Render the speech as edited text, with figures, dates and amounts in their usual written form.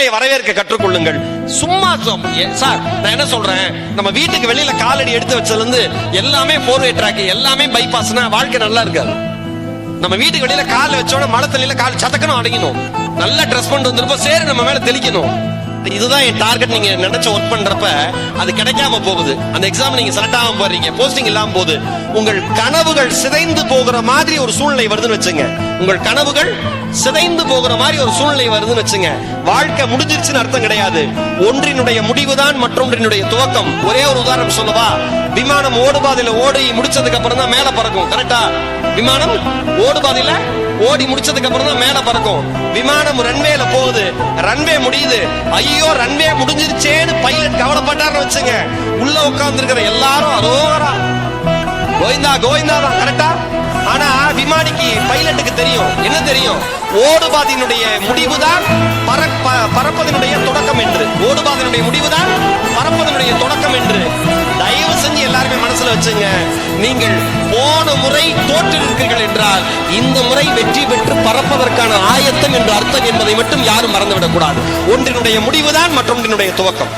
தடைகளை வரவேற்க கற்றுக்கொள்ளுங்கள். சும்மா சார் நான் என்ன சொல்றேன், நம்ம வீட்டுக்கு வெளியில காலடி எடுத்து வச்சதுல இருந்து எல்லாமே போர்வே ட்ராக், எல்லாமே பைபாஸ்னா வாழ்க்கை நல்லா இருக்காது. நம்ம வீட்டுக்கு வெளியில கால் வச்சோட மழை தண்ணியில கால் சதக்கணும் அடங்கணும், நல்லா ட்ரெஸ் பண்ணிட்டு வந்திருப்போம், சரி நம்ம மேல தெளிக்கணும். இதுதான் என் டார்கெட். நீங்க நினைச்ச ஒர்க் பண்றப்ப அது கிடைக்காம போகுது, அந்த எக்ஸாம் நீங்க செலக்ட் ஆகாம போறீங்க, போஸ்டிங் இல்லாம போகுது, உங்கள் கனவுகள் சிதைந்து போகிற மாதிரி ஒரு சூழ்நிலை வருதுன்னு வச்சுங்க. உங்கள் கனவுகள் சிதைந்து போகிற மாதிரி ஒரு சூழ்நிலை வருதுன்னு வச்சுங்க. வாழ்க்கை முடிஞ்சிருச்சுன்னு அர்த்தம் கிடையாது. ஒன்றினுடைய முடிவுதான் மற்றொன்றினுடைய துவக்கம். ஒரே ஒரு உதாரணம் சொல்லவா, விமானம் ஓடுபாதையில ஓடி முடிச்சதுக்கு அப்புறம் தான் மேல பறக்கும். கரெக்டா? விமானம் ஓடுபாதையில ஓடி முடிச்சதுக்கு அப்புறம் தான் மேல பறக்கும். விமானம் ரன்வேல போகுது, ரன்வே முடியுது, ஐயோ ரன்வே முடிஞ்சிருச்சேன்னு பைலட் கவலைப்பட்டார்னு வச்சுங்க, உள்ள உட்கார்ந்து இருக்கிற எல்லாரும் அரோகரா கோவிந்தா கோவிந்தா தான். கரெக்டா? ஆனா விமானிக்கு பைலட்டுக்கு தெரியும், என்ன தெரியும், ஓடுபாதையினுடைய முடிவுதான் பறப்பதனுடைய தொடக்கம் என்று. ஓடுபாதையினுடைய முடிவுதான் பறப்பதனுடைய தொடக்கம் என்று. தயவு செஞ்சு எல்லாருமே மனசுல வச்சுங்க, நீங்கள் போன முறை தோற்றிருக்கிறீர்கள் என்றால் இந்த முறை வெற்றி பெற்று பறப்பதற்கான ஆயத்தம் என்று அர்த்தம் என்பதை மட்டும் யாரும் மறந்துவிடக் கூடாது. ஒன்றினுடைய முடிவுதான் மற்றொன்றினுடைய துவக்கம்.